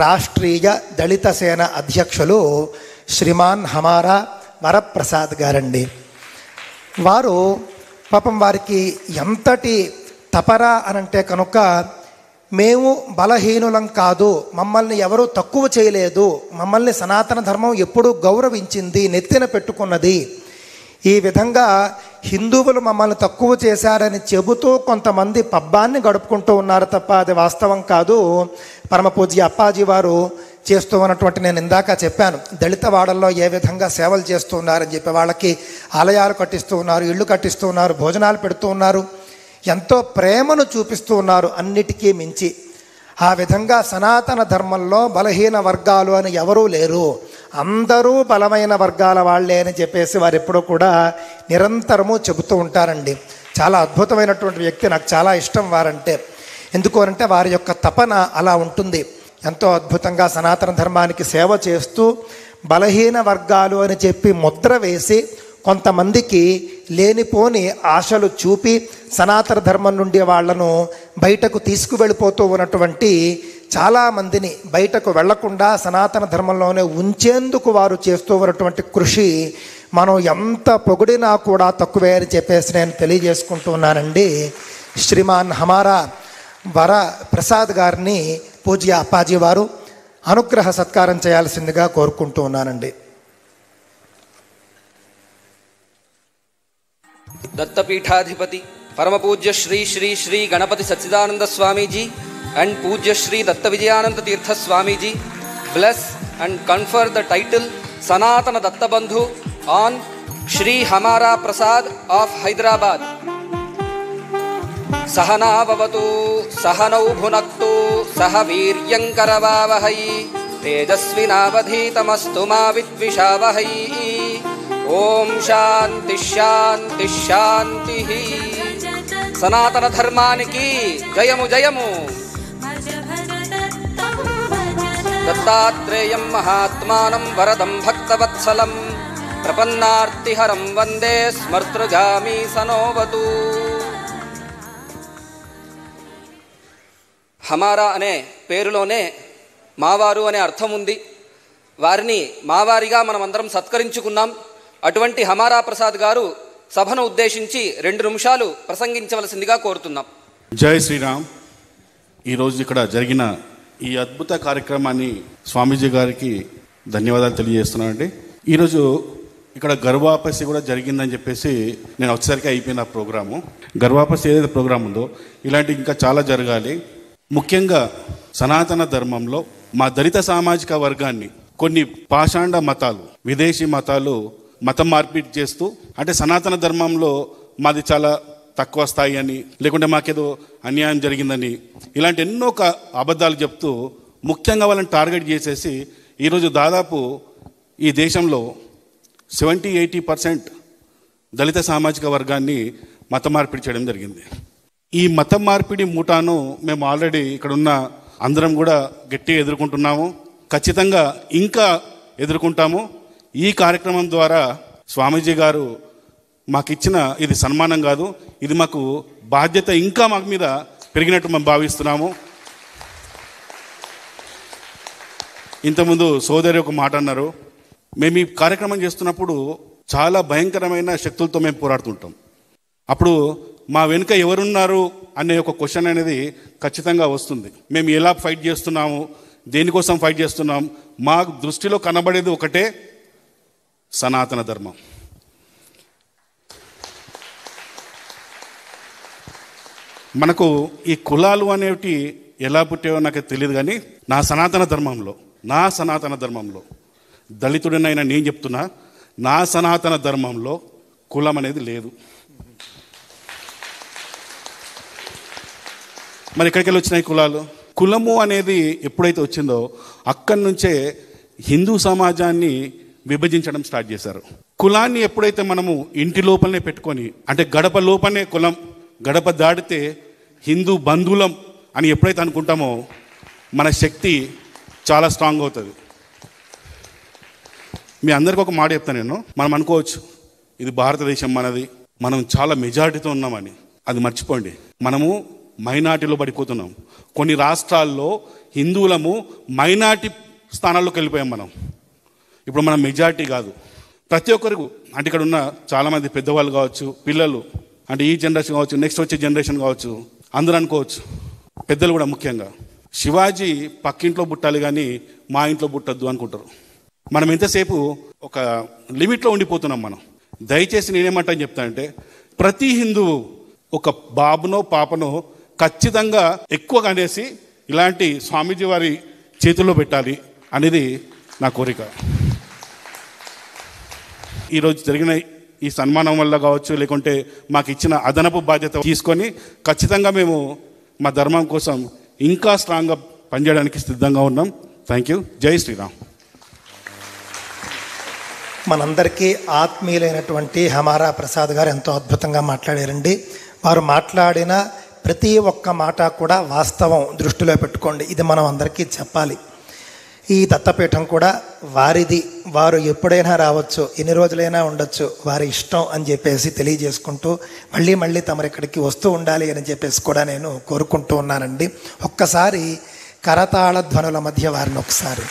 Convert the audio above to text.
రాష్ట్రీయ దళిత సేన అధ్యక్షులు శ్రీమాన్ హమారా వరప్రసాద్ గారండి. వారు పాపం వారికి ఎంతటి తపరా అనంటే కనుక, మేము బలహీనులం కాదు, మమ్మల్ని ఎవరూ తక్కువ చేయలేదు, మమ్మల్ని సనాతన ధర్మం ఎప్పుడూ గౌరవించింది, నెత్తిన పెట్టుకున్నది. ఈ విధంగా హిందువులు మమ్మల్ని తక్కువ చేశారని చెబుతూ కొంతమంది పబ్బాన్ని గడుపుకుంటూ ఉన్నారు తప్ప అది వాస్తవం కాదు. పరమ పూజ్య అప్పాజీ వారు చేస్తూ ఉన్నటువంటి, నేను ఇందాక చెప్పాను, దళిత వాడల్లో ఏ విధంగా సేవలు చేస్తూ ఉన్నారని చెప్పి, వాళ్ళకి ఆలయాలు కట్టిస్తూ ఉన్నారు, ఇళ్ళు కట్టిస్తూ ఉన్నారు, భోజనాలు పెడుతూ ఉన్నారు, ఎంతో ప్రేమను చూపిస్తూ ఉన్నారు అన్నిటికీ మించి. ఆ విధంగా సనాతన ధర్మంలో బలహీన వర్గాలు అని ఎవరూ లేరు, అందరూ బలమైన వర్గాల వాళ్ళే అని చెప్పేసి వారు ఎప్పుడూ కూడా నిరంతరము చెబుతూ ఉంటారండి. చాలా అద్భుతమైనటువంటి వ్యక్తి, నాకు చాలా ఇష్టం వారంటే. ఎందుకు అనంటే వారి యొక్క తపన అలా ఉంటుంది. ఎంతో అద్భుతంగా సనాతన ధర్మానికి సేవ చేస్తూ బలహీన వర్గాలు అని చెప్పి ముద్ర వేసి కొంతమందికి లేనిపోని ఆశలు చూపి సనాతన ధర్మం నుండి వాళ్లను బయటకు తీసుకువెళ్ళిపోతూ ఉన్నటువంటి చాలామందిని బయటకు వెళ్లకుండా సనాతన ధర్మంలోనే ఉంచేందుకు వారు చేస్తూ ఉన్నటువంటి కృషి మనం ఎంత పొగిడినా కూడా తక్కువే అని చెప్పేసి నేను తెలియజేసుకుంటున్నానండి. శ్రీమాన్ హమారా వర ప్రసాద్ గారిని పూజ్య అప్పాజీ వారు అనుగ్రహ సత్కారం చేయాల్సిందిగా కోరుకుంటూ ఉన్నానండి. దత్తపీఠాధిపతి పరమ పూజ్య శ్రీ శ్రీ శ్రీ గణపతి సచ్చిదానంద స్వామీజీ and పూజ్య శ్రీ దత్త విజయానంద తీర్థ స్వామీజీ bless and confer the title Sanatana Datta Bandhu on Shri Hamara Prasad of Hyderabad. Sahana bhavatu sahanau bhunaktu saha viryan karavavahai tejasvinavadhitamastu ma vidvishavahai. ఓం శాంతి శాంతి శాంతి. సనాతన ధర్మానికి జయము జయము. దత్తాత్రేయం మహాత్మానం వరదం భక్తవత్సలం ప్రపన్నార్తిహరం వందే స్మర్తృగామి సనోవతు. హమారా అనే పేరులోనే మావారు అనే అర్థం ఉంది. వారిని మావారిగా మనమందరం సత్కరించుకున్నాం. అటువంటి హమారా ప్రసాద్ గారు సభను ఉద్దేశించి 2 నిమిషాలు ప్రసంగించవలసిందిగా కోరుతున్నాం. జై శ్రీరామ్. ఈరోజు ఇక్కడ జరిగిన ఈ అద్భుత కార్యక్రమాన్ని స్వామీజీ గారికి ధన్యవాదాలు తెలియజేస్తున్నానండి. ఈరోజు ఇక్కడ గర్వాపసి కూడా జరిగిందని చెప్పేసి నేను వచ్చేసరికి అయిపోయిన ప్రోగ్రాము. గర్వాపసి ఏదైతే ప్రోగ్రాం ఉందో ఇలాంటి ఇంకా చాలా జరగాలి. ముఖ్యంగా సనాతన ధర్మంలో మా దళిత సామాజిక వర్గాన్ని కొన్ని పాషాండ మతాలు, విదేశీ మతాలు మతం మార్పిడి చేస్తూ, అంటే సనాతన ధర్మంలో మాది చాలా తక్కువ స్థాయి అని, లేకుంటే మాకేదో అన్యాయం జరిగిందని, ఇలాంటి ఎన్నో అబద్ధాలు చెప్తూ ముఖ్యంగా వాళ్ళని టార్గెట్ చేసేసి ఈరోజు దాదాపు ఈ దేశంలో 70-80% దళిత సామాజిక వర్గాన్ని మత మార్పిడి చేయడం జరిగింది. ఈ మత మార్పిడి ముఠాను మేము ఆల్రెడీ ఇక్కడున్న అందరం కూడా గట్టిగా ఎదుర్కొంటున్నాము, ఖచ్చితంగా ఇంకా ఎదుర్కొంటాము. ఈ కార్యక్రమం ద్వారా స్వామీజీ గారు మాకు ఇచ్చిన ఇది సన్మానం కాదు, ఇది మాకు బాధ్యత ఇంకా మాకు మీద పెరిగినట్టు మేము భావిస్తున్నాము. ఇంతకుముందు సోదరి ఒక మాట అన్నారు, మేము ఈ కార్యక్రమం చేస్తున్నప్పుడు చాలా భయంకరమైన శక్తులతో మేము పోరాడుతుంటాం. అప్పుడు మా వెనుక ఎవరున్నారు అనే ఒక క్వశ్చన్ అనేది ఖచ్చితంగా వస్తుంది. మేము ఎలా ఫైట్ చేస్తున్నాము, దేనికోసం ఫైట్ చేస్తున్నాం, మా దృష్టిలో కనబడేది ఒకటే, సనాతన ధర్మం. మనకు ఈ కులాలు అనేవి ఎలా పుట్టావో నాకు తెలియదు, కానీ నా సనాతన ధర్మంలో దళితుడినైనా నేను చెప్తున్నా, నా సనాతన ధర్మంలో కులం అనేది లేదు. మరి ఎక్కడికి వెళ్ళి వచ్చినాయి కులాలు? కులము అనేది ఎప్పుడైతే వచ్చిందో అక్కడి నుంచే హిందూ సమాజాన్ని విభజించడం స్టార్ట్ చేశారు. కులాన్ని ఎప్పుడైతే మనము ఇంటి లోపలనే పెట్టుకొని, అంటే గడప లోపలనే కులం, గడప దాటితే హిందూ బంధువులం అని ఎప్పుడైతే అనుకుంటామో మన శక్తి చాలా స్ట్రాంగ్ అవుతుంది. మీ అందరికీ ఒక మాట చెప్తాను నేను. మనం అనుకోవచ్చు ఇది భారతదేశం మనది, మనం చాలా మెజారిటీతో ఉన్నామని. అది మర్చిపోండి. మనము మైనార్టీలో పడిపోతున్నాం. కొన్ని రాష్ట్రాల్లో హిందువులము మైనార్టీ స్థానాల్లోకి వెళ్ళిపోయాం మనం. ఇప్పుడు మనం మెజారిటీ కాదు. ప్రతి ఒక్కరికి అంటే ఇక్కడ ఉన్న చాలామంది పెద్దవాళ్ళు కావచ్చు, పిల్లలు అంటే ఈ జనరేషన్ కావచ్చు, నెక్స్ట్ వచ్చే జనరేషన్ కావచ్చు, అందరూ అనుకోవచ్చు, పెద్దలు కూడా ముఖ్యంగా, శివాజీ పక్కింట్లో పుట్టాలి కానీ మా ఇంట్లో పుట్టద్దు అనుకుంటారు. మనం ఎంతసేపు ఒక లిమిట్లో ఉండిపోతున్నాం మనం. దయచేసి నేనేమంటాను చెప్తానంటే, ప్రతి హిందువు ఒక బాబునో పాపనో ఖచ్చితంగా ఎక్కువగా అనేసి ఇలాంటి స్వామీజీ వారి చేతుల్లో పెట్టాలి అనేది నా కోరిక. ఈరోజు జరిగిన ఈ సన్మానం వల్ల కావచ్చు, లేకుంటే మాకు ఇచ్చిన అదనపు బాధ్యత తీసుకొని ఖచ్చితంగా మేము మా ధర్మం కోసం ఇంకా స్ట్రాంగ్గా పనిచేయడానికి సిద్ధంగా ఉన్నాం. Thank you. జై శ్రీరామ్. మనందరికీ ఆత్మీయులైనటువంటి హమారా ప్రసాద్ గారు ఎంతో అద్భుతంగా మాట్లాడారండి. వారు మాట్లాడిన ప్రతి ఒక్క మాట కూడా వాస్తవం దృష్టిలో పెట్టుకోండి. ఇది మనం అందరికీ చెప్పాలి. ఈ దత్తపీఠం కూడా వారిది, వారు ఎప్పుడైనా రావచ్చు, ఎన్ని రోజులైనా ఉండొచ్చు, వారి ఇష్టం అని చెప్పేసి తెలియజేసుకుంటూ మళ్ళీ మళ్ళీ తమరు ఇక్కడికి వస్తూ ఉండాలి అని చెప్పేసి కూడా నేను కోరుకుంటూ ఉన్నానండి. ఒక్కసారి కరతాళ ధ్వనుల మధ్య వారిని ఒకసారి